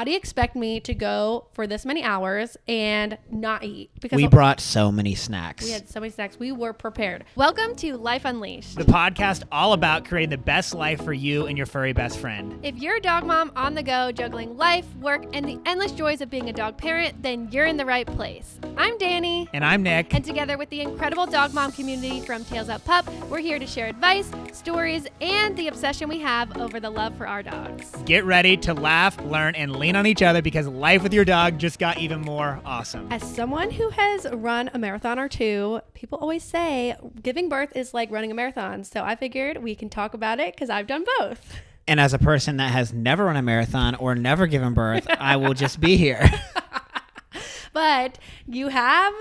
how do you expect me to go for this many hours and not eat? Because we brought so many snacks. We had so many snacks. We were prepared. Welcome to Life Unleashed, the podcast all about creating the best life for you and your furry best friend. If you're a dog mom on the go, juggling life, work, and the endless joys of being a dog parent, then you're in the right place. I'm Dani. And I'm Nick. And together with the incredible dog mom community from Tails Up Pup, we're here to share advice, stories, and the obsession we have over the love for our dogs. Get ready to laugh, learn, and lean on each other because life with your dog just got even more awesome. As someone who has run a marathon or two, people always say giving birth is like running a marathon. So I figured we can talk about it because I've done both. And as a person that has never run a marathon or never given birth, I will just be here. But you have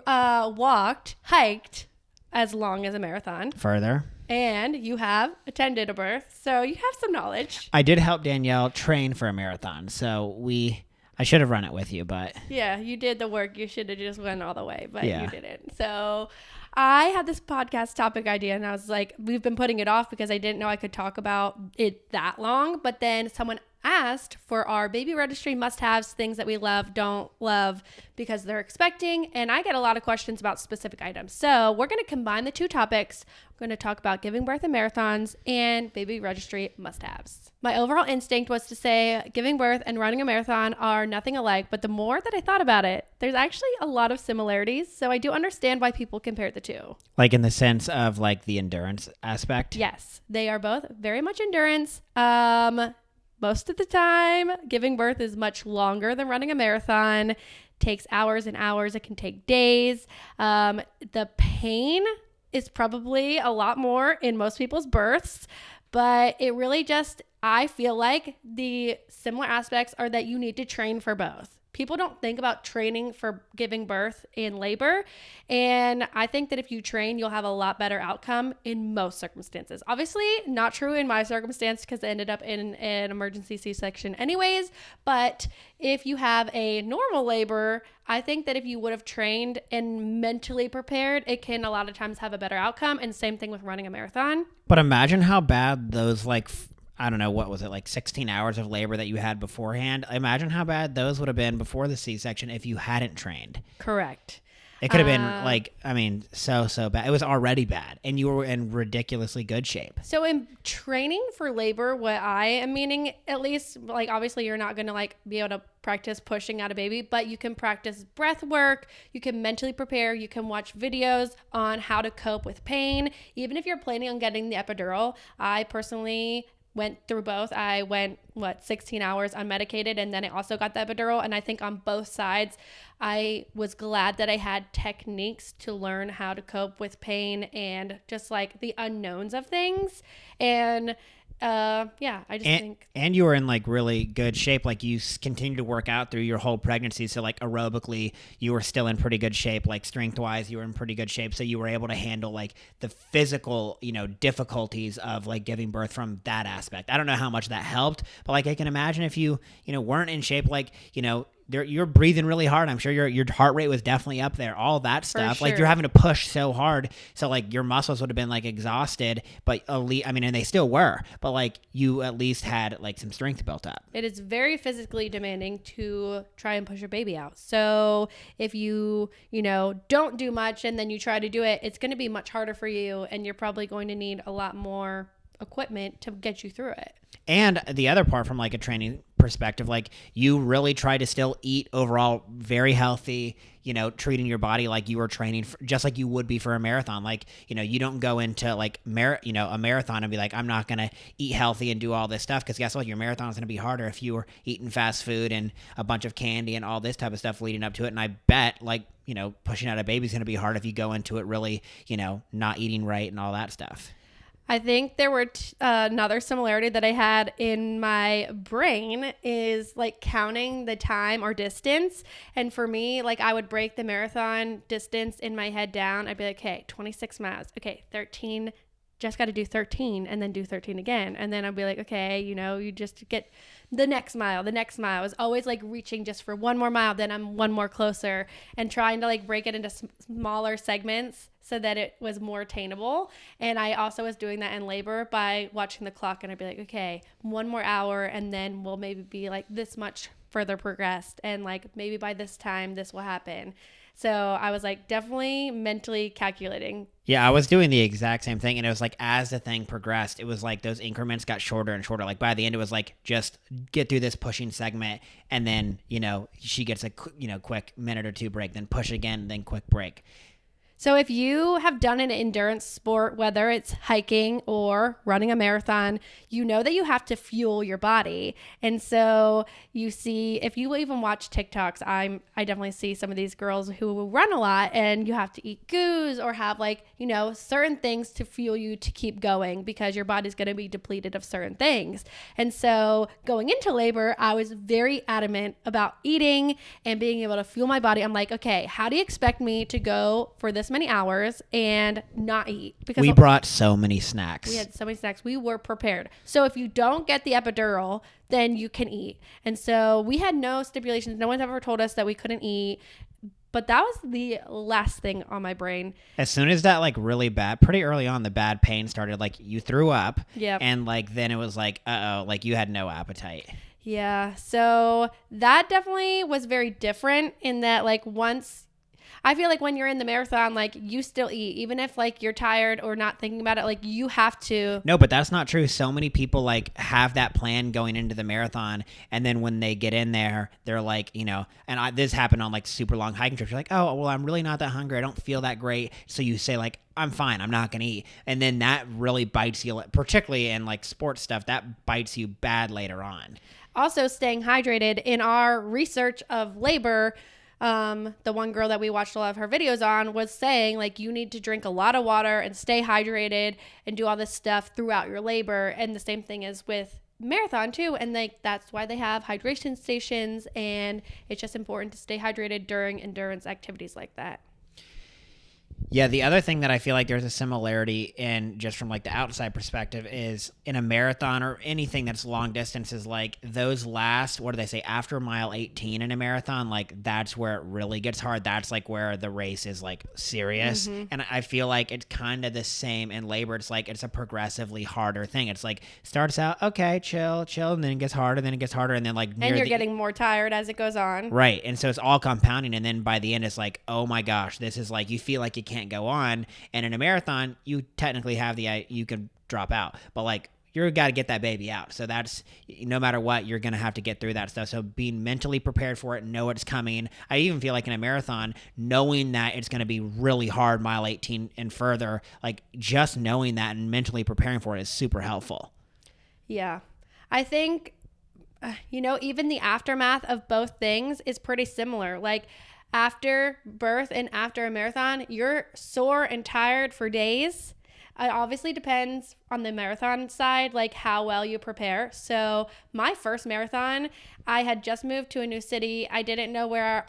hiked as long as a marathon. Further. And you have attended a birth, so you have some knowledge. I did help Danielle train for a marathon, so I should have run it with you, but... Yeah, you did the work. You should have just went all the way, but yeah. You didn't. So I had this podcast topic idea, and I was like, we've been putting it off because I didn't know I could talk about it that long, but then someone asked for our baby registry must-haves, things that we love, don't love because they're expecting, and I get a lot of questions about specific items. So we're going to combine the two topics. We're going to talk about giving birth and marathons and baby registry must-haves. My overall instinct was to say giving birth and running a marathon are nothing alike, but the more that I thought about it, there's actually a lot of similarities, so I do understand why people compare the two. Like in the sense of like the endurance aspect? Yes, they are both very much endurance. Most of the time, giving birth is much longer than running a marathon. Takes hours and hours. It can take days. The pain is probably a lot more in most people's births, but it really just, I feel like the similar aspects are that you need to train for both. People don't think about training for giving birth in labor. And I think that if you train, you'll have a lot better outcome in most circumstances. Obviously, not true in my circumstance because I ended up in an emergency C-section anyways. But if you have a normal labor, I think that if you would have trained and mentally prepared, it can a lot of times have a better outcome. And same thing with running a marathon. But imagine how bad those I don't know, what was it, like 16 hours of labor that you had beforehand? Imagine how bad those would have been before the C-section if you hadn't trained. Correct. It could have been so bad. It was already bad, and you were in ridiculously good shape. So in training for labor, what I am meaning, at least, like obviously you're not going to be able to practice pushing out a baby, but you can practice breath work. You can mentally prepare. You can watch videos on how to cope with pain. Even if you're planning on getting the epidural, I personally went through both. I went 16 hours unmedicated, and then I also got the epidural. And I think on both sides, I was glad that I had techniques to learn how to cope with pain and just like the unknowns of things. And I just think. And you were in like really good shape. Like you continued to work out through your whole pregnancy. So like aerobically, you were still in pretty good shape. Like strength wise, you were in pretty good shape. So you were able to handle like the physical, difficulties of like giving birth from that aspect. I don't know how much that helped, but like I can imagine if you, weren't in shape, like, you're breathing really hard. I'm sure your heart rate was definitely up there, all that stuff. Sure. Like you're having to push so hard. So like your muscles would have been like exhausted, but and they still were, but like you at least had like some strength built up. It is very physically demanding to try and push a baby out. So if you, don't do much and then you try to do it, it's going to be much harder for you. And you're probably going to need a lot more equipment to get you through it. And the other part from like a training perspective, like you really try to still eat overall very healthy, treating your body like you were training just like you would be for a marathon. Like, you don't go into like, a marathon and be like, I'm not going to eat healthy and do all this stuff. Cause guess what? Your marathon is going to be harder if you were eating fast food and a bunch of candy and all this type of stuff leading up to it. And I bet like, pushing out a baby is going to be hard if you go into it really, not eating right and all that stuff. I think there were another similarity that I had in my brain is like counting the time or distance. And for me, like I would break the marathon distance in my head down. I'd be like, okay, 26 miles. Okay, 13 just got to do 13 and then do 13 again. And then I'd be like, okay, you just get the next mile. I was always like reaching just for one more mile. Then I'm one more closer, and trying to like break it into smaller segments so that it was more attainable. And I also was doing that in labor by watching the clock, and I'd be like, okay, one more hour, and then we'll maybe be like this much further progressed, and like maybe by this time this will happen. So I was like definitely mentally calculating. Yeah, I was doing the exact same thing, and it was like as the thing progressed, it was like those increments got shorter and shorter. Like by the end, it was like just get through this pushing segment, and then she gets a quick minute or two break, then push again, then quick break. So if you have done an endurance sport, whether it's hiking or running a marathon, you know that you have to fuel your body. And so you see, if you even watch TikToks, I definitely see some of these girls who run a lot, and you have to eat goos or have certain things to fuel you to keep going, because your body's going to be depleted of certain things. And so going into labor, I was very adamant about eating and being able to fuel my body. I'm like, okay, how do you expect me to go for this many hours and not eat? Because we brought so many snacks. We had so many snacks. We were prepared. So if you don't get the epidural, then you can eat. And so we had no stipulations. No one's ever told us that we couldn't eat. But that was the last thing on my brain. As soon as that really bad, pretty early on, the bad pain started, you threw up. Yep. And then it was you had no appetite. Yeah. So that definitely was very different in that once, I feel like when you're in the marathon, you still eat, even if you're tired or not thinking about it, you have to. No, but that's not true. So many people have that plan going into the marathon, and then when they get in there, they're this happened on super long hiking trips. You're like, oh, well, I'm really not that hungry. I don't feel that great. So you say I'm fine. I'm not going to eat. And then that really bites you, particularly in sports stuff, that bites you bad later on. Also staying hydrated. In our research of labor, the one girl that we watched a lot of her videos on was saying you need to drink a lot of water and stay hydrated and do all this stuff throughout your labor. And the same thing is with marathon too. And that's why they have hydration stations, and it's just important to stay hydrated during endurance activities like that. Yeah, the other thing that I feel there's a similarity in, just from the outside perspective, is in a marathon or anything that's long distance, is those last, what do they say, after mile 18 in a marathon, that's where it really gets hard. That's where the race is serious. Mm-hmm. And I feel it's kind of the same in labor. It's it's a progressively harder thing. It's starts out, okay, chill, and then it gets harder, and then and you're getting more tired as it goes on. Right. And so it's all compounding, and then by the end it's oh my gosh, this is you feel you can't go on. And in a marathon, you technically have you can drop out, but you're got to get that baby out. So that's, no matter what, you're going to have to get through that stuff. So being mentally prepared for it, know it's coming. I even feel in a marathon, knowing that it's going to be really hard mile 18 and further, just knowing that and mentally preparing for it is super helpful. Yeah. I think, even the aftermath of both things is pretty similar. After birth and after a marathon, you're sore and tired for days. It obviously depends on the marathon side, how well you prepare. So my first marathon, I had just moved to a new city. I didn't know where,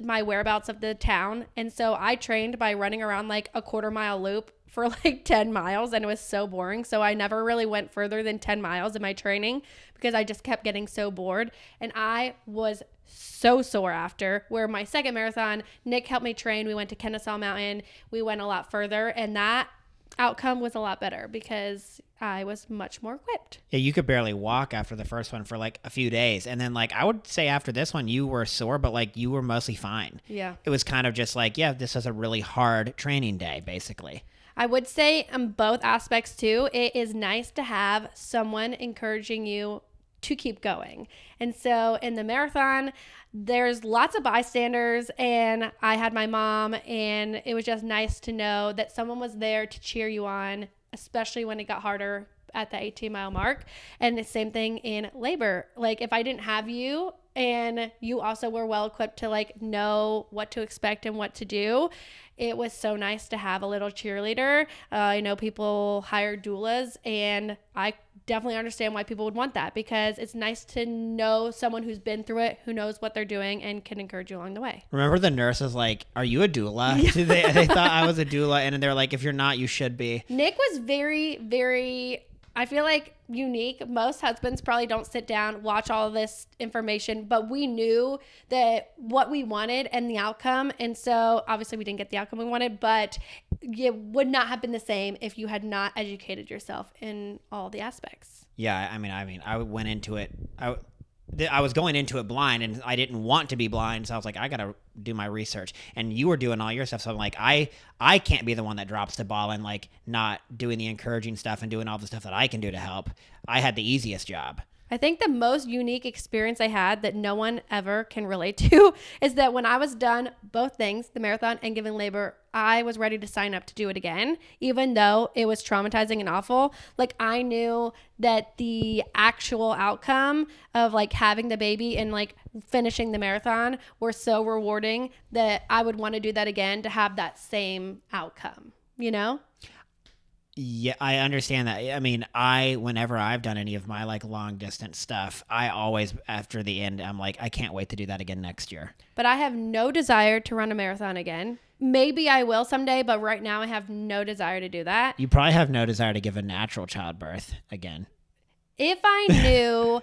my whereabouts of the town. And so I trained by running around a quarter-mile loop for 10 miles, and it was so boring. So I never really went further than 10 miles in my training because I just kept getting so bored. And I was so sore after, where my second marathon, Nick helped me train. We went to Kennesaw Mountain. We went a lot further, and that outcome was a lot better because I was much more equipped. Yeah, you could barely walk after the first one for a few days. And then I would say after this one, you were sore, but you were mostly fine. Yeah. It was kind of just yeah, this was a really hard training day, basically. I would say on both aspects too, it is nice to have someone encouraging you to keep going. And so in the marathon, there's lots of bystanders, and I had my mom, and it was just nice to know that someone was there to cheer you on, especially when it got harder at the 18-mile mark. And the same thing in labor. If I didn't have you, and you also were well equipped to know what to expect and what to do, it was so nice to have a little cheerleader. I know people hire doulas, and I definitely understand why people would want that, because it's nice to know someone who's been through it, who knows what they're doing and can encourage you along the way. Remember the nurse was like, "Are you a doula?" Yeah. They thought I was a doula, and they're like, "If you're not, you should be." Nick was very, very, I feel like, unique. Most husbands probably don't sit down, watch all of this information, but we knew that what we wanted and the outcome. And so obviously we didn't get the outcome we wanted, but it would not have been the same if you had not educated yourself in all the aspects. Yeah, I mean, I went into it. I was going into it blind, and I didn't want to be blind, so I was like, I gotta do my research. And you were doing all your stuff, so I'm like, I can't be the one that drops the ball and like not doing the encouraging stuff and doing all the stuff that I can do to help. I had the easiest job. I think the most unique experience I had that no one ever can relate to is that when I was done both things, the marathon and giving labor, I was ready to sign up to do it again, even though it was traumatizing and awful. Like, I knew that the actual outcome of like having the baby and like finishing the marathon were so rewarding that I would want to do that again to have that same outcome, you know? Yeah, I understand that. I mean, whenever I've done any of my like long distance stuff, I always, after the end, I'm like, I can't wait to do that again next year. But I have no desire to run a marathon again. Maybe I will someday, but right now I have no desire to do that. You probably have no desire to give a natural childbirth again. If I knew,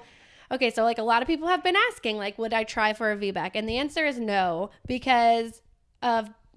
okay, so like a lot of people have been asking, like, would I try for a VBAC? And the answer is no, because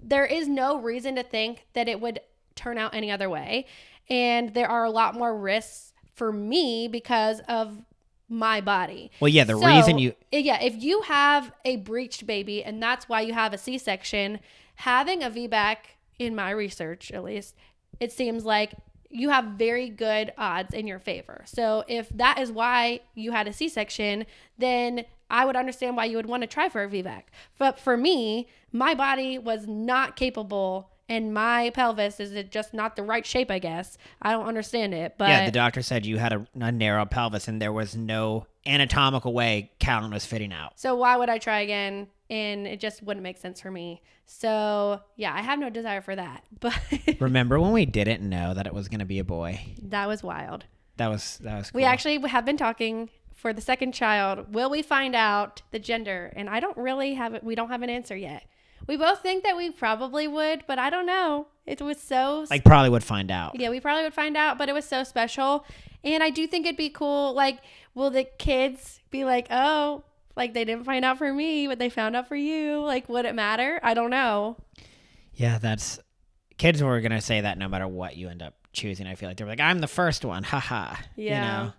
there is no reason to think that it would turn out any other way. And there are a lot more risks for me because of my body. Well, yeah, if you have a breached baby and that's why you have a C-section, having a VBAC, in my research at least, it seems like you have very good odds in your favor. So if that is why you had a C-section, then I would understand why you would want to try for a VBAC. But for me, my body was not capable, and my pelvis is just not the right shape, I guess. I don't understand it. But yeah, the doctor said you had a narrow pelvis and there was no anatomical way Callan was fitting out. So why would I try again? And it just wouldn't make sense for me. So yeah, I have no desire for that. But remember when we didn't know that it was going to be a boy? That was wild. That was cool. We actually have been talking for the second child. Will we find out the gender? And I don't really have it. We don't have an answer yet. We both think that we probably would, but I don't know. It was so... like, probably would find out. Yeah, we probably would find out, but it was so special. And I do think it'd be cool. Like, will the kids be like, oh, like, they didn't find out for me, but they found out for you? Like, would it matter? I don't know. Yeah, kids were going to say that no matter what you end up choosing. I feel like they're like, I'm the first one. Haha. Yeah. You know?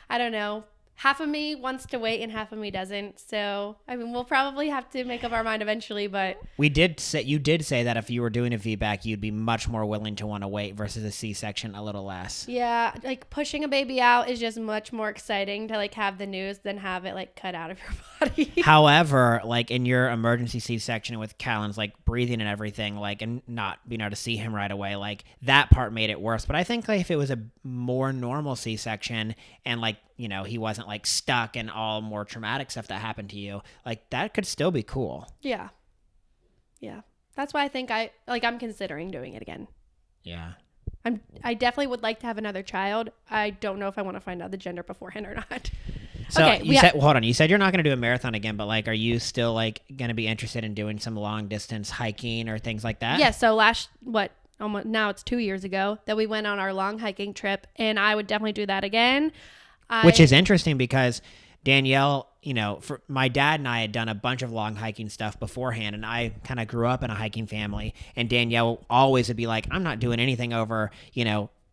I don't know. Half of me wants to wait and half of me doesn't. So, I mean, we'll probably have to make up our mind eventually, but... you did say that if you were doing a VBAC, you'd be much more willing to want to wait versus a C-section a little less. Yeah, like pushing a baby out is just much more exciting to like have the news than have it like cut out of your body. However, like in your emergency C-section with Callan's like breathing and everything, like, and not being able to see him right away, like that part made it worse. But I think like if it was a more normal C-section and like, you know, he wasn't like stuck and all more traumatic stuff that happened to you, like that could still be cool. Yeah. Yeah. That's why I think I'm considering doing it again. Yeah. I definitely would like to have another child. I don't know if I want to find out the gender beforehand or not. So okay, hold on. You said you're not going to do a marathon again, but like, are you still like going to be interested in doing some long distance hiking or things like that? Yeah. So almost now it's 2 years ago that we went on our long hiking trip, and I would definitely do that again. Which is interesting because Danielle, you know, for my dad and I had done a bunch of long hiking stuff beforehand, and I kind of grew up in a hiking family, and Danielle always would be like, I'm not doing anything over,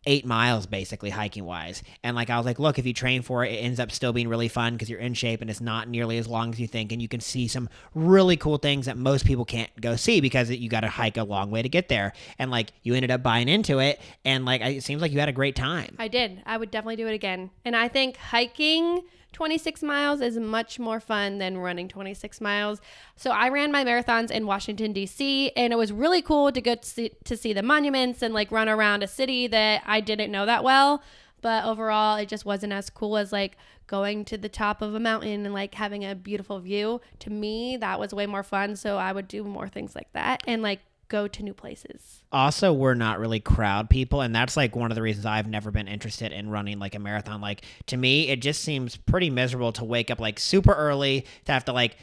8 miles basically hiking wise. And like, I was like, look, if you train for it, it ends up still being really fun because you're in shape and it's not nearly as long as you think. And you can see some really cool things that most people can't go see because you got to hike a long way to get there. And like, you ended up buying into it. And like, it seems like you had a great time. I did. I would definitely do it again. And I think hiking 26 miles is much more fun than running 26 miles. So I ran my marathons in Washington, D.C., and it was really cool to go to see the monuments and like run around a city that I didn't know that well. But overall, it just wasn't as cool as like going to the top of a mountain and like having a beautiful view. To me, that was way more fun. So I would do more things like that. And like go to new places. Also, we're not really crowd people, and that's like one of the reasons I've never been interested in running like a marathon. Like, to me, it just seems pretty miserable to wake up like super early, to have to like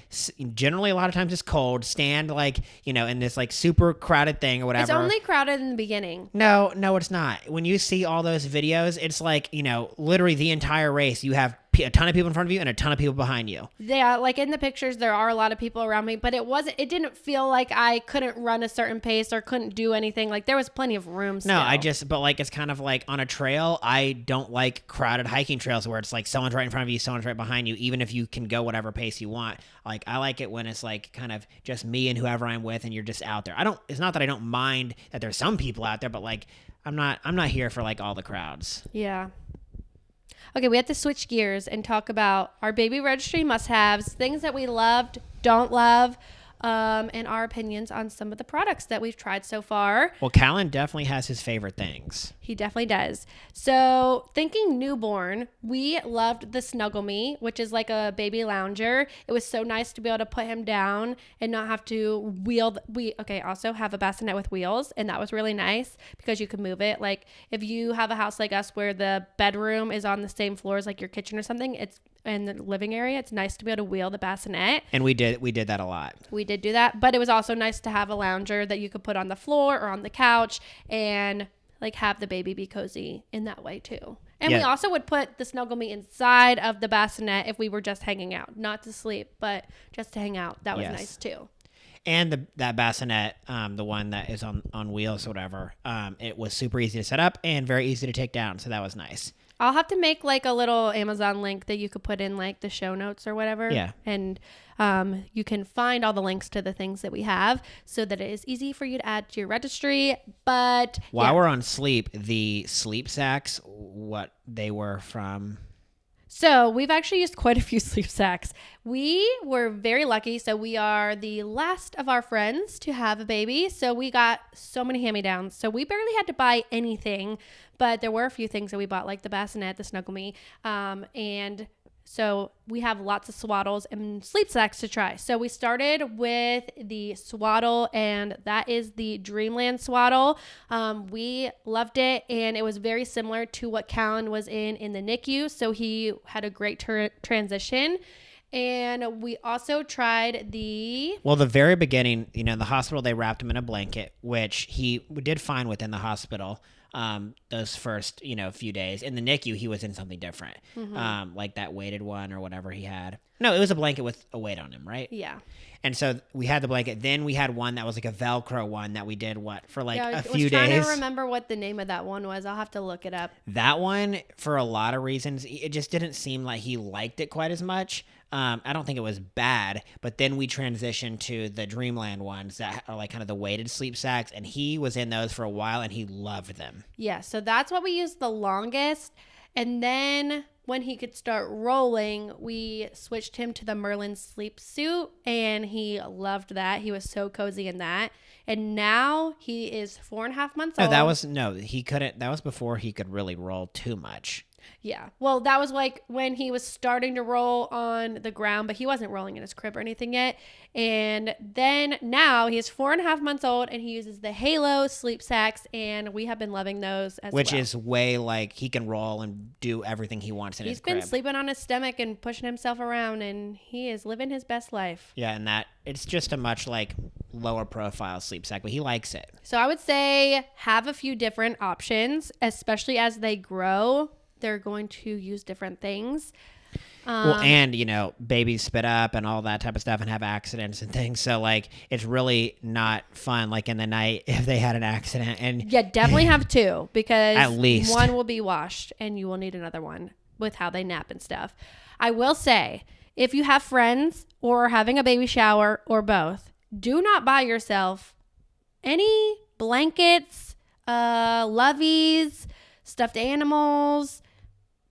generally a lot of times it's cold, stand like, you know, in this like super crowded thing or whatever. It's only crowded in the beginning. No, it's not. When you see all those videos, it's like, you know, literally the entire race, you have a ton of people in front of you and a ton of people behind you. Yeah, like in the pictures, there are a lot of people around me, but it didn't feel like I couldn't run a certain pace or couldn't do anything. Like, there was plenty of room still. No, but like, it's kind of like on a trail, I don't like crowded hiking trails where it's like someone's right in front of you, someone's right behind you, even if you can go whatever pace you want. Like, I like it when it's like kind of just me and whoever I'm with and you're just out there. It's not that I don't mind that there's some people out there, but like, I'm not here for like all the crowds. Yeah. Okay, we have to switch gears and talk about our baby registry must-haves, things that we loved, don't love, and our opinions on some of the products that we've tried so far. Well, Callan definitely has his favorite things. He definitely does. So, thinking newborn, we loved the Snuggle Me, which is like a baby lounger. It was so nice to be able to put him down and not have to also have a bassinet with wheels, and that was really nice because you could move it. Like, if you have a house like us where the bedroom is on the same floor as like your kitchen or something, it's in the living area, it's nice to be able to wheel the bassinet. And we did that a lot. We did do that, but it was also nice to have a lounger that you could put on the floor or on the couch and like have the baby be cozy in that way too. And we also would put the Snuggle Me inside of the bassinet if we were just hanging out, not to sleep, but just to hang out. That was nice too. And that bassinet, the one that is on wheels or whatever, it was super easy to set up and very easy to take down. So that was nice. I'll have to make like a little Amazon link that you could put in like the show notes or whatever. Yeah. And you can find all the links to the things that we have so that it is easy for you to add to your registry. But while we're on sleep, the sleep sacks, what they were from. So we've actually used quite a few sleep sacks. We were very lucky. So we are the last of our friends to have a baby. So we got so many hand-me-downs. So we barely had to buy anything, but there were a few things that we bought, like the bassinet, the Snuggle Me, and so we have lots of swaddles and sleep sacks to try. So we started with the swaddle, and that is the Dreamland swaddle. We loved it, and it was very similar to what Callan was in the NICU. So he had a great transition. And we also tried the very beginning, you know, in the hospital, they wrapped him in a blanket, which he did fine within the hospital. Those first, few days. In the NICU, he was in something different, like that weighted one or whatever he had. No, it was a blanket with a weight on him, right? Yeah. And so we had the blanket. Then we had one that was like a Velcro one that we did for like a few days. I was trying to remember what the name of that one was. I'll have to look it up. That one, for a lot of reasons, it just didn't seem like he liked it quite as much. I don't think it was bad, but then we transitioned to the Dreamland ones that are like kind of the weighted sleep sacks, and he was in those for a while, and he loved them. Yeah, so that's what we used the longest, and then when he could start rolling, we switched him to the Merlin sleep suit, and he loved that. He was so cozy in that, and now he is 4.5 months old. He couldn't. That was before he could really roll too much. Yeah. Well, that was like when he was starting to roll on the ground, but he wasn't rolling in his crib or anything yet. And then now he is 4.5 months old, and he uses the Halo sleep sacks, and we have been loving those as well. Which is way like he can roll and do everything he wants in his crib. He's been sleeping on his stomach and pushing himself around, and he is living his best life. Yeah, and that it's just a much like lower profile sleep sack, but he likes it. So I would say have a few different options, especially as they grow. They're going to use different things. And, babies spit up and all that type of stuff and have accidents and things. So, like, it's really not fun, like, in the night if they had an accident. And yeah, definitely have two because at least one will be washed and you will need another one with how they nap and stuff. I will say, if you have friends or are having a baby shower or both, do not buy yourself any blankets, loveys, stuffed animals,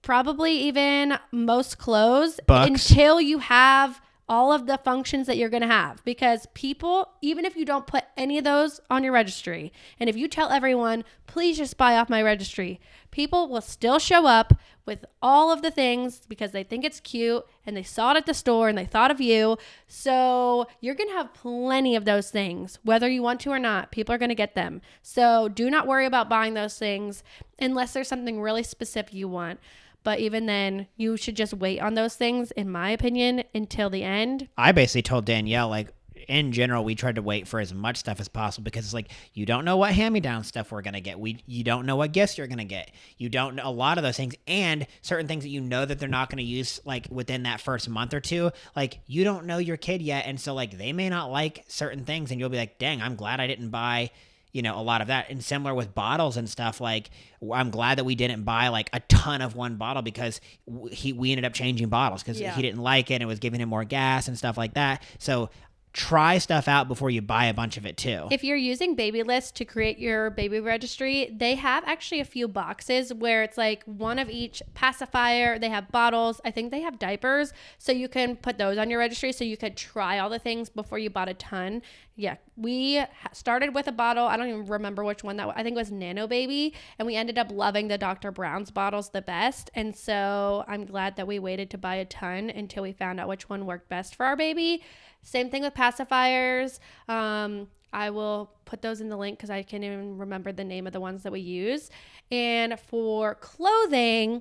probably even most clothes Bucks. until you have all of the functions that you're going to have, because people, even if you don't put any of those on your registry, and if you tell everyone, please just buy off my registry, people will still show up with all of the things because they think it's cute and they saw it at the store and they thought of you. So you're going to have plenty of those things, whether you want to or not. People are going to get them. So do not worry about buying those things unless there's something really specific you want. But even then, you should just wait on those things, in my opinion, until the end. I basically told Danielle, like, in general, we tried to wait for as much stuff as possible because it's like, you don't know what hand-me-down stuff we're going to get. You don't know what gifts you're going to get. You don't know a lot of those things, and certain things that you know that they're not going to use like within that first month or two. Like, you don't know your kid yet, and so like they may not like certain things, and you'll be like, dang, I'm glad I didn't buy a lot of that. And similar with bottles and stuff, like I'm glad that we didn't buy like a ton of one bottle because we ended up changing bottles because he didn't like it and it was giving him more gas and stuff like that. So try stuff out before you buy a bunch of it too. If you're using Babylist to create your baby registry, they have actually a few boxes where it's like one of each pacifier. They have bottles. I think they have diapers. So you can put those on your registry so you could try all the things before you bought a ton. Yeah, we started with a bottle. I don't even remember which one that was. I think it was Nano Baby. And we ended up loving the Dr. Brown's bottles the best. And so I'm glad that we waited to buy a ton until we found out which one worked best for our baby. Same thing with pacifiers. I will put those in the link because I can't even remember the name of the ones that we use. And for clothing,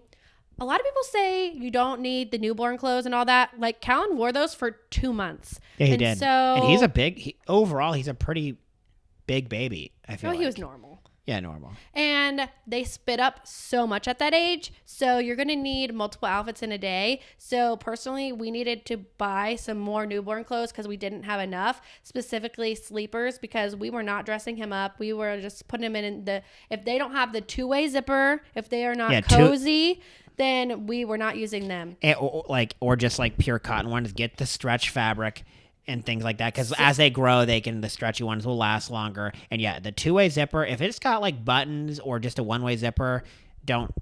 a lot of people say you don't need the newborn clothes and all that. Like, Callan wore those for 2 months. Yeah, he did. And he's overall, he's a pretty big baby, I feel like. He was normal. Yeah, normal. And they spit up so much at that age. So you're going to need multiple outfits in a day. So personally, we needed to buy some more newborn clothes because we didn't have enough, specifically sleepers, because we were not dressing him up. We were just putting him in if they don't have the two-way zipper, if they are not cozy, then we were not using them. Or just like pure cotton ones. Get the stretch fabric and things like that, because as they grow, the stretchy ones will last longer. And yeah, the two-way zipper, if it's got like buttons or just a one-way zipper, don't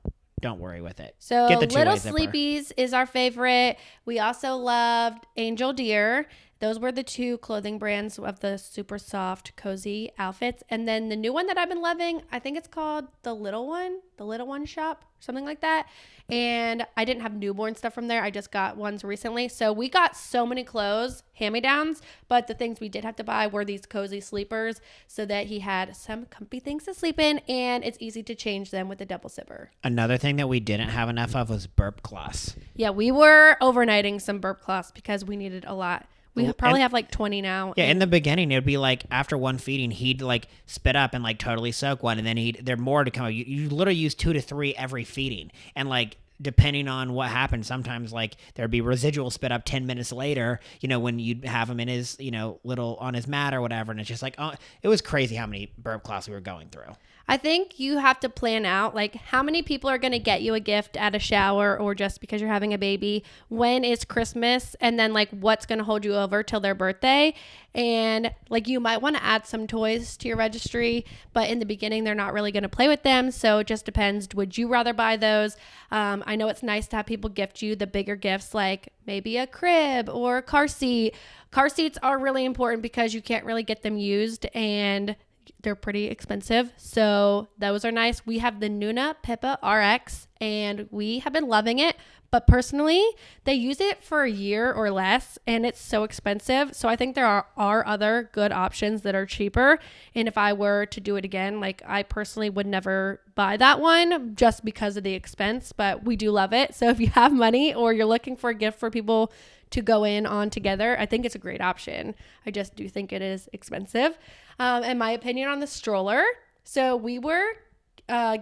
worry with it. So get the Little zipper. Sleepies is our favorite. We also loved Angel Deer. Those were the two clothing brands of the super soft, cozy outfits. And then the new one that I've been loving, I think it's called The Little One Shop, something like that. And I didn't have newborn stuff from there. I just got ones recently. So we got so many clothes, hand-me-downs, but the things we did have to buy were these cozy sleepers so that he had some comfy things to sleep in, and it's easy to change them with the double zipper. Another thing that we didn't have enough of was burp cloths. Yeah, we were overnighting some burp cloths because we needed a lot. We probably have like 20 now. Yeah, in the beginning, it would be like after one feeding, he'd like spit up and like totally soak one. And then there more to come. You literally use 2 to 3 every feeding. And like, depending on what happened, sometimes like there'd be residual spit up 10 minutes later, when you'd have him in his, little on his mat or whatever. And it's just like, oh, it was crazy how many burp cloths we were going through. I think you have to plan out like how many people are going to get you a gift at a shower or just because you're having a baby, when is Christmas, and then like what's going to hold you over till their birthday. And like you might want to add some toys to your registry, but in the beginning they're not really going to play with them. So it just depends. Would you rather buy those? I know it's nice to have people gift you the bigger gifts, like maybe a crib or a car seat. Car seats are really important because you can't really get them used and they're pretty expensive. So those are nice. We have the Nuna Pippa RX and we have been loving it. But personally, they use it for a year or less and it's so expensive. So I think there are other good options that are cheaper. And if I were to do it again, like I personally would never buy that one just because of the expense, but we do love it. So if you have money or you're looking for a gift for people to go in on together, I think it's a great option. I just do think it is expensive. In my opinion on the stroller, so we were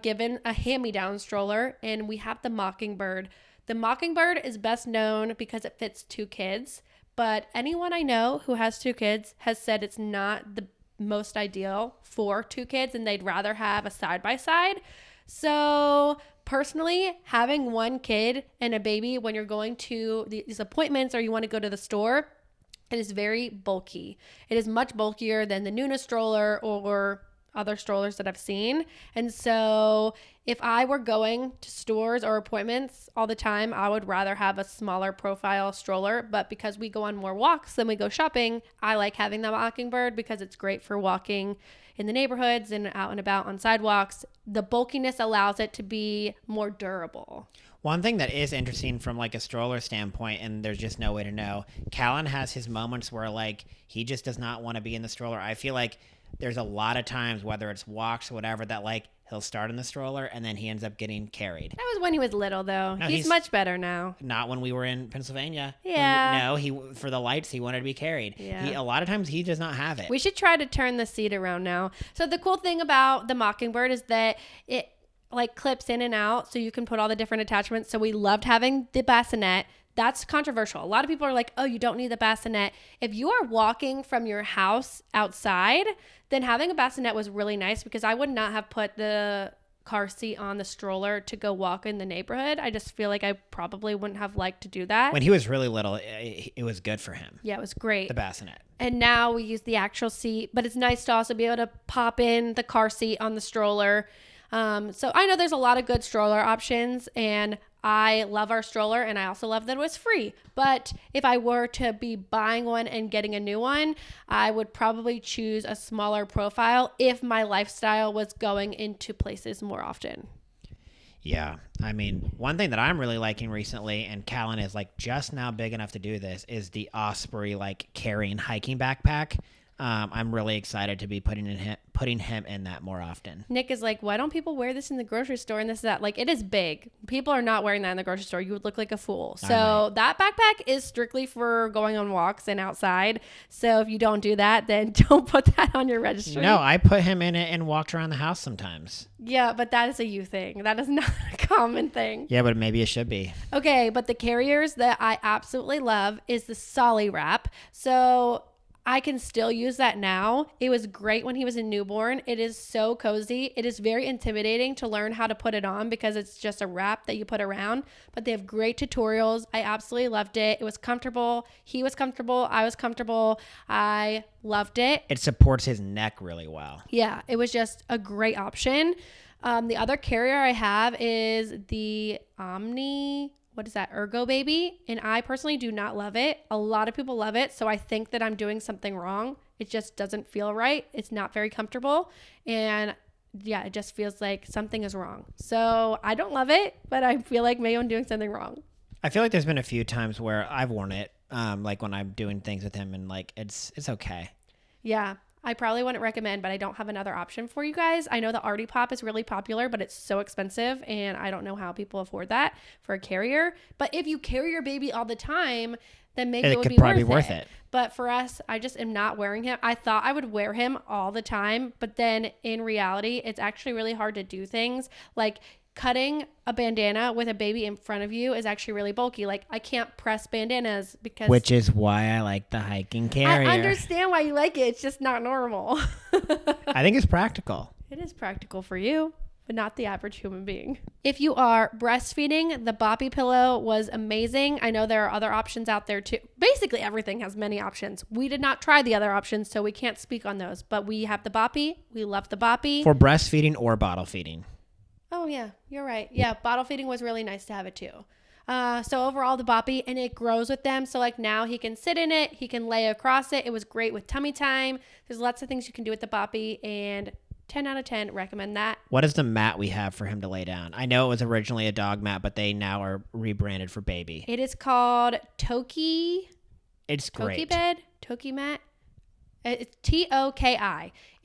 given a hand-me-down stroller and we have the Mockingbird. The Mockingbird is best known because it fits 2 kids, but anyone I know who has 2 kids has said it's not the most ideal for 2 kids and they'd rather have a side-by-side. So personally, having 1 kid and a baby when you're going to these appointments or you want to go to the store, it is very bulky. It is much bulkier than the Nuna stroller or other strollers that I've seen. And so if I were going to stores or appointments all the time, I would rather have a smaller profile stroller. But because we go on more walks than we go shopping, I like having the Mockingbird because it's great for walking in the neighborhoods and out and about on sidewalks. The bulkiness allows it to be more durable. One thing that is interesting from like a stroller standpoint, and there's just no way to know, Callan has his moments where like he just does not want to be in the stroller. I feel like there's a lot of times, whether it's walks or whatever, that like he'll start in the stroller and then he ends up getting carried. That was when he was little, though. No, he's much better now. Not when we were in Pennsylvania. Yeah. He for the lights, he wanted to be carried. Yeah. A lot of times he does not have it. We should try to turn the seat around now. So the cool thing about the Mockingbird is that it like clips in and out, so you can put all the different attachments. So we loved having the bassinet. That's controversial. A lot of people are like, oh, you don't need the bassinet. If you are walking from your house outside, then having a bassinet was really nice because I would not have put the car seat on the stroller to go walk in the neighborhood. I just feel like I probably wouldn't have liked to do that. When he was really little, it was good for him. Yeah, it was great. The bassinet. And now we use the actual seat, but it's nice to also be able to pop in the car seat on the stroller. So I know there's a lot of good stroller options, and I love our stroller, and I also love that it was free. But if I were to be buying one and getting a new one, I would probably choose a smaller profile if my lifestyle was going into places more often. Yeah. I mean, one thing that I'm really liking recently, and Callan is like just now big enough to do this, is the Osprey like carrying hiking backpack. I'm really excited to be putting him in that more often. Nick is like, why don't people wear this in the grocery store and this is that? Like, it is big. People are not wearing that in the grocery store. You would look like a fool. So that backpack is strictly for going on walks and outside. So if you don't do that, then don't put that on your registry. No, I put him in it and walked around the house sometimes. Yeah, but that is a you thing. That is not a common thing. Yeah, but maybe it should be. Okay, but the carriers that I absolutely love is the Solly wrap. So I can still use that now. It was great when he was a newborn. It is so cozy. It is very intimidating to learn how to put it on because it's just a wrap that you put around, but they have great tutorials. I absolutely loved it. It was comfortable. He was comfortable. I was comfortable. I loved it. It supports his neck really well. Yeah, it was just a great option. The other carrier I have is the Ergo Baby, and I personally do not love it. A lot of people love it, so I think that I'm doing something wrong. It just doesn't feel right. It's not very comfortable, and yeah, it just feels like something is wrong. So I don't love it, but I feel like maybe I'm doing something wrong. I feel like there's been a few times where I've worn it, like when I'm doing things with him, and like it's okay. Yeah. I probably wouldn't recommend, but I don't have another option for you guys. I know the Artie Pop is really popular, but it's so expensive, and I don't know how people afford that for a carrier. But if you carry your baby all the time, then maybe it would be probably worth it. But for us, I just am not wearing him. I thought I would wear him all the time, but then in reality, it's actually really hard to do things like cutting a bandana with a baby in front of you is actually really bulky. Like, I can't press bandanas because... Which is why I like the hiking carrier. I understand why you like it. It's just not normal. I think it's practical. It is practical for you, but not the average human being. If you are breastfeeding, the Boppy pillow was amazing. I know there are other options out there too. Basically, everything has many options. We did not try the other options, so we can't speak on those. But we have the Boppy. We love the Boppy. For breastfeeding or bottle feeding. Oh, yeah, you're right. Yeah, bottle feeding was really nice to have it too. So overall, the Boppy, and it grows with them. So like now he can sit in it. He can lay across it. It was great with tummy time. There's lots of things you can do with the Boppy, and 10 out of 10 recommend that. What is the mat we have for him to lay down? I know it was originally a dog mat, but they now are rebranded for baby. It is called Toki. It's great. Toki bed? Toki mat? It's Toki,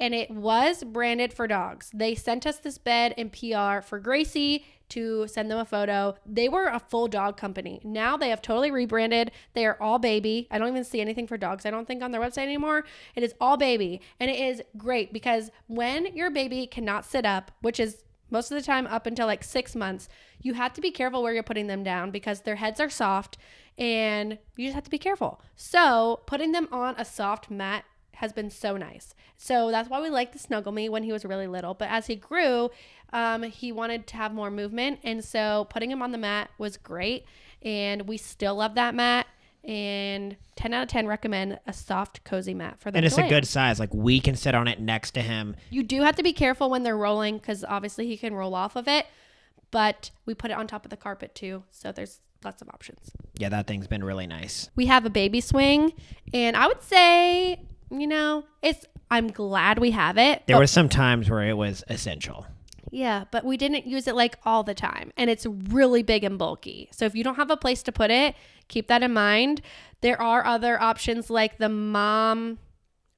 and it was branded for dogs. They sent us this bed in PR for Gracie to send them a photo. They were a full dog company. Now they have totally rebranded. They are all baby. I don't even see anything for dogs, I don't think, on their website anymore. It is all baby, and it is great because when your baby cannot sit up, which is most of the time up until like 6 months, you have to be careful where you're putting them down because their heads are soft, and you just have to be careful. So putting them on a soft mat has been so nice. So that's why we liked the Snuggle Me when he was really little. But as he grew, he wanted to have more movement. And so putting him on the mat was great. And we still love that mat. and 10 out of 10 recommend a soft, cozy mat for them. And it's to a lay good on. size. Like we can sit on it next to him. You do have to be careful when they're rolling because obviously he can roll off of it, but we put it on top of the carpet too. So there's lots of options. Yeah, that thing's been really nice. We have a baby swing, and I would say, I'm glad we have it. There were some times where it was essential. Yeah, but we didn't use it like all the time, and it's really big and bulky. So if you don't have a place to put it, keep that in mind. There are other options like the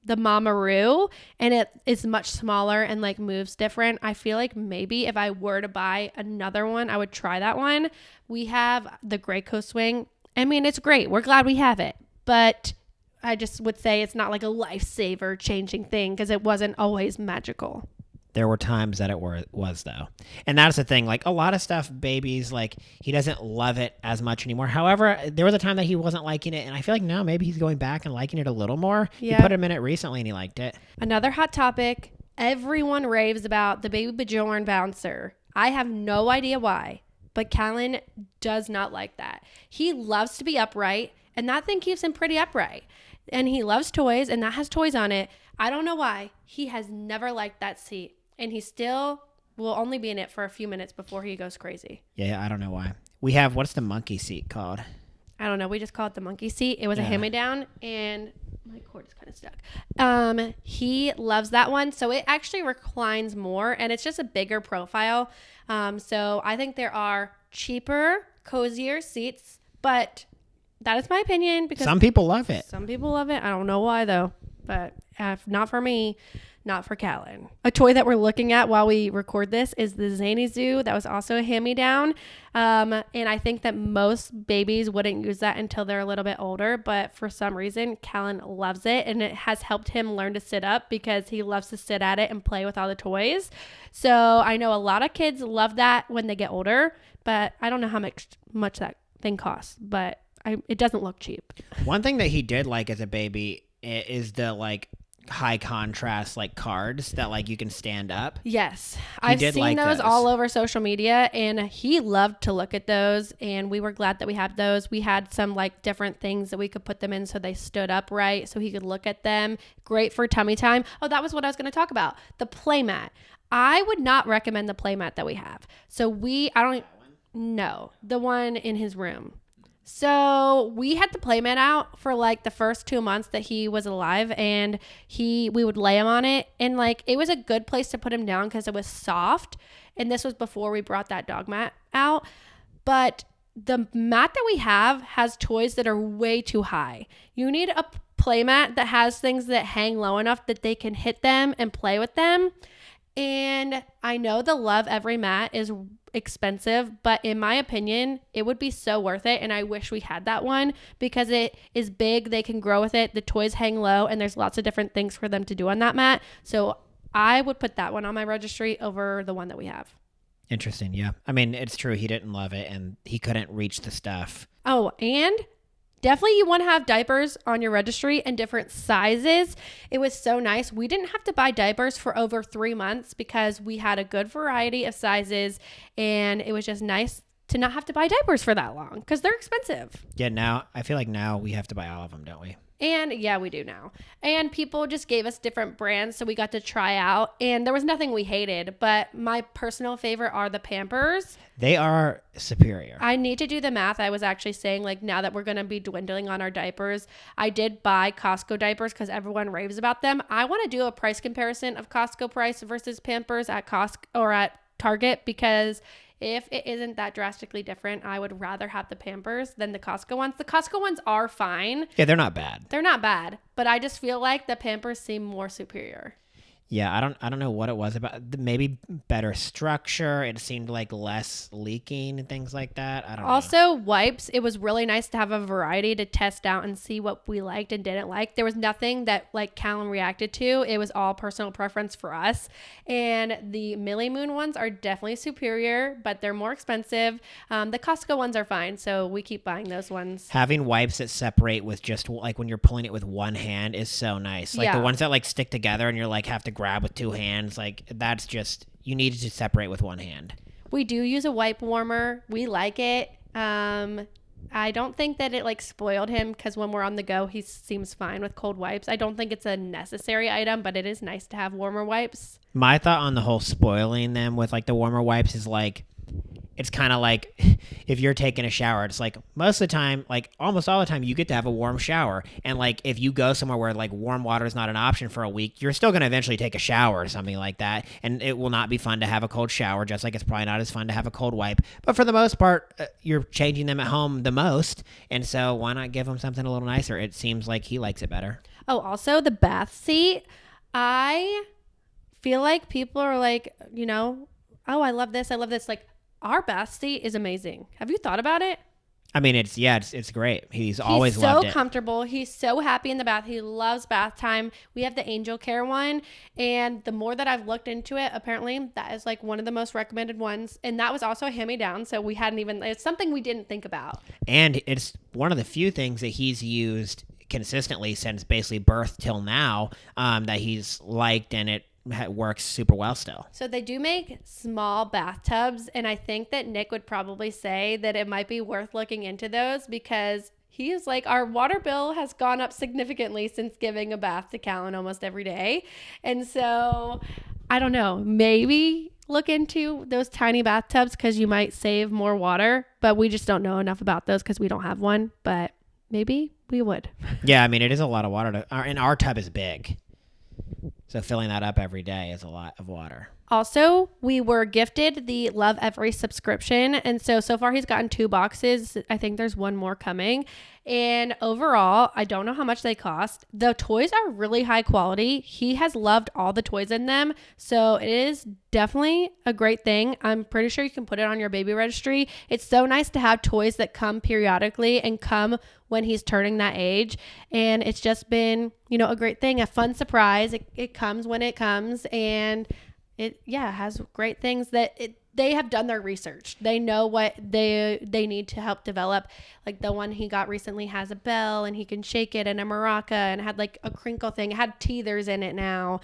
Mamaroo, and it is much smaller and like moves different. I feel like maybe if I were to buy another one, I would try that one. We have the Graco swing. I mean, it's great. We're glad we have it, but I just would say it's not like a lifesaver changing thing because it wasn't always magical. There were times that it was though. And that's the thing. Like a lot of stuff, babies, like he doesn't love it as much anymore. However, there was a time that he wasn't liking it. And I feel like now maybe he's going back and liking it a little more. Yeah. He put him in it recently and he liked it. Another hot topic. Everyone raves about the Baby Bjorn bouncer. I have no idea why, but Callan does not like that. He loves to be upright, and that thing keeps him pretty upright. And he loves toys, and that has toys on it. I don't know why. He has never liked that seat. And he still will only be in it for a few minutes before he goes crazy. Yeah, I don't know why. We have, what's the monkey seat called? I don't know. We just call it the monkey seat. It was a hand-me-down, and my cord is kind of stuck. He loves that one. So it actually reclines more, and it's just a bigger profile. So I think there are cheaper, cozier seats, but that is my opinion because some people love it. Some people love it. I don't know why though, but not for me. Not for Callan. A toy that we're looking at while we record this is the Zany Zoo. That was also a hand-me-down. And I think that most babies wouldn't use that until they're a little bit older. But for some reason, Callan loves it. And it has helped him learn to sit up because he loves to sit at it and play with all the toys. So I know a lot of kids love that when they get older. But I don't know how much that thing costs. But it doesn't look cheap. One thing that he did like as a baby is the like high contrast like cards that like you can stand up. Yes, I've seen like those all over social media, and he loved to look at those, and we were glad that we had those. We had some like different things that we could put them in so they stood upright so he could look at them. Great for tummy time. Oh, that was what I was going to talk about. The playmat. I would not recommend the playmat that we have. So no, the one in his room. So we had the playmat out for like the first 2 months that he was alive, and we would lay him on it, and like it was a good place to put him down because it was soft. And this was before we brought that dog mat out. But the mat that we have has toys that are way too high. You need a playmat that has things that hang low enough that they can hit them and play with them. And I know the Love Every mat is expensive, but in my opinion, it would be so worth it. And I wish we had that one because it is big. They can grow with it. The toys hang low, and there's lots of different things for them to do on that mat. So I would put that one on my registry over the one that we have. Interesting. Yeah. I mean, it's true. He didn't love it and he couldn't reach the stuff. Oh, and definitely you want to have diapers on your registry and different sizes. It was so nice. We didn't have to buy diapers for over 3 months because we had a good variety of sizes, and it was just nice to not have to buy diapers for that long because they're expensive. Yeah, now I feel like now we have to buy all of them, don't we? And yeah, we do now. And people just gave us different brands, so we got to try out. And there was nothing we hated, but my personal favorite are the Pampers. They are superior. I need to do the math. I was actually saying, like, now that we're going to be dwindling on our diapers, I did buy Costco diapers because everyone raves about them. I want to do a price comparison of Costco price versus Pampers at Costco or at Target, because if it isn't that drastically different, I would rather have the Pampers than the Costco ones. The Costco ones are fine. Yeah, they're not bad. They're not bad, but I just feel like the Pampers seem more superior. Yeah, I don't know what it was about. Maybe better structure. It seemed like less leaking and things like that. I don't know. Also, wipes. It was really nice to have a variety to test out and see what we liked and didn't like. There was nothing that like Callum reacted to. It was all personal preference for us. And the Millie Moon ones are definitely superior, but they're more expensive. The Costco ones are fine, so we keep buying those ones. Having wipes that separate with just like when you're pulling it with one hand is so nice. Like the ones that like stick together and you're like have to grab with two hands, like that's just, you need to separate with one hand. We do use a wipe warmer. We like it. I don't think that it like spoiled him because when we're on the go, he seems fine with cold wipes. I don't think it's a necessary item, but it is nice to have warmer wipes. My thought on the whole spoiling them with like the warmer wipes is like, it's kind of like if you're taking a shower, it's like most of the time, like almost all the time, you get to have a warm shower. And like if you go somewhere where like warm water is not an option for a week, you're still going to eventually take a shower or something like that. And it will not be fun to have a cold shower, just like it's probably not as fun to have a cold wipe. But for the most part, you're changing them at home the most. And so why not give him something a little nicer? It seems like he likes it better. Oh, also the bath seat. I feel like people are like, oh, I love this. I love this. Like, our bath seat is amazing. Have you thought about it? I mean, it's great. He's always loved it. He's so comfortable. He's so happy in the bath. He loves bath time. We have the Angel Care one. And the more that I've looked into it, apparently that is like one of the most recommended ones. And that was also a hand-me-down. So it's something we didn't think about. And it's one of the few things that he's used consistently since basically birth till now that he's liked, and it works super well still. So they do make small bathtubs, and I think that Nick would probably say that it might be worth looking into those because he is like, our water bill has gone up significantly since giving a bath to Callan almost every day. And so I don't know, maybe look into those tiny bathtubs because you might save more water, but we just don't know enough about those because we don't have one, but maybe we would. Yeah, I mean, it is a lot of water and our tub is big. So filling that up every day is a lot of water. Also, we were gifted the Love Every subscription. And so far he's gotten 2 boxes. I think there's one more coming. And overall, I don't know how much they cost. The toys are really high quality. He has loved all the toys in them. So it is definitely a great thing. I'm pretty sure you can put it on your baby registry. It's so nice to have toys that come periodically and come when he's turning that age. And it's just been, a great thing, a fun surprise. It comes when it comes, and it has great things that they have done their research. They know what they need to help develop. Like the one he got recently has a bell and he can shake it, and a maraca, and had like a crinkle thing. It had teethers in it now.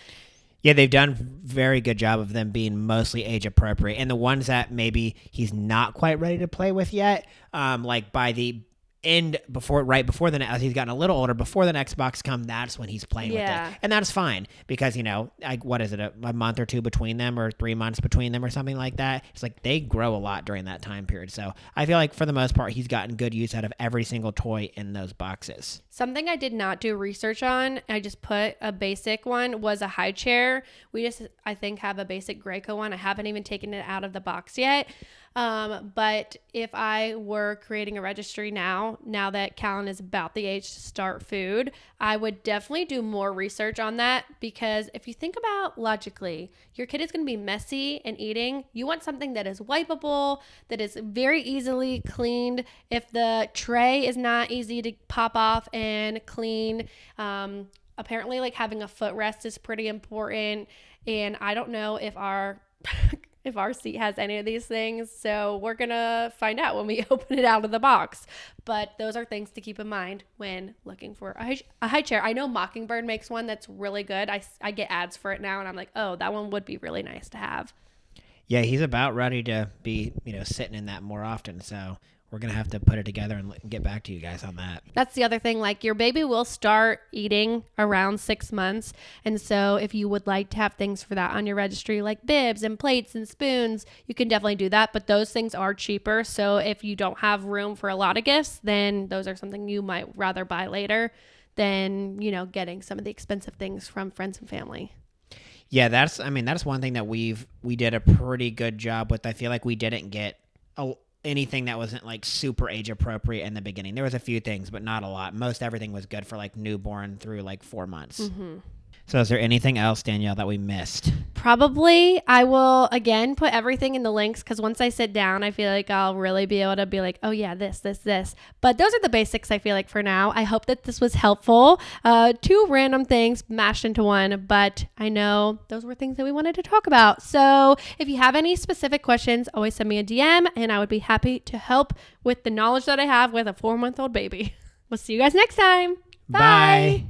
Yeah, they've done a very good job of them being mostly age appropriate. And the ones that maybe he's not quite ready to play with yet, like by the end right before as he's gotten a little older, before the next box come, that's when he's playing with it, and that's fine because what is it, a month or 2 between them, or 3 months between them, or something like that. It's like they grow a lot during that time period. So I feel like for the most part, he's gotten good use out of every single toy in those boxes. Something I did not do research on, I just put a basic one, was a high chair. We just, I think, have a basic Graco one. I haven't even taken it out of the box yet. But if I were creating a registry now that Callan is about the age to start food, I would definitely do more research on that, because if you think about logically, your kid is going to be messy and eating. You want something that is wipeable, that is very easily cleaned. If the tray is not easy to pop off and clean, apparently like having a footrest is pretty important. And I don't know if our seat has any of these things, so we're gonna find out when we open it out of the box. But those are things to keep in mind when looking for a high chair. I know Mockingbird makes one that's really good. I get ads for it now, and I'm like, oh, that one would be really nice to have. Yeah, he's about ready to be, sitting in that more often, so we're going to have to put it together and get back to you guys on that. That's the other thing. Like, your baby will start eating around 6 months. And so if you would like to have things for that on your registry, like bibs and plates and spoons, you can definitely do that. But those things are cheaper. So if you don't have room for a lot of gifts, then those are something you might rather buy later than, getting some of the expensive things from friends and family. Yeah, that's one thing that we did a pretty good job with. I feel like we didn't get anything that wasn't like super age appropriate in the beginning. There was a few things, but not a lot. Most everything was good for like newborn through like 4 months. Mm-hmm. So is there anything else, Danielle, that we missed? Probably. I will, again, put everything in the links, because once I sit down, I feel like I'll really be able to be like, oh yeah, this. But those are the basics, I feel like, for now. I hope that this was helpful. 2 random things mashed into one, but I know those were things that we wanted to talk about. So if you have any specific questions, always send me a DM, and I would be happy to help with the knowledge that I have with a 4-month-old baby. We'll see you guys next time. Bye.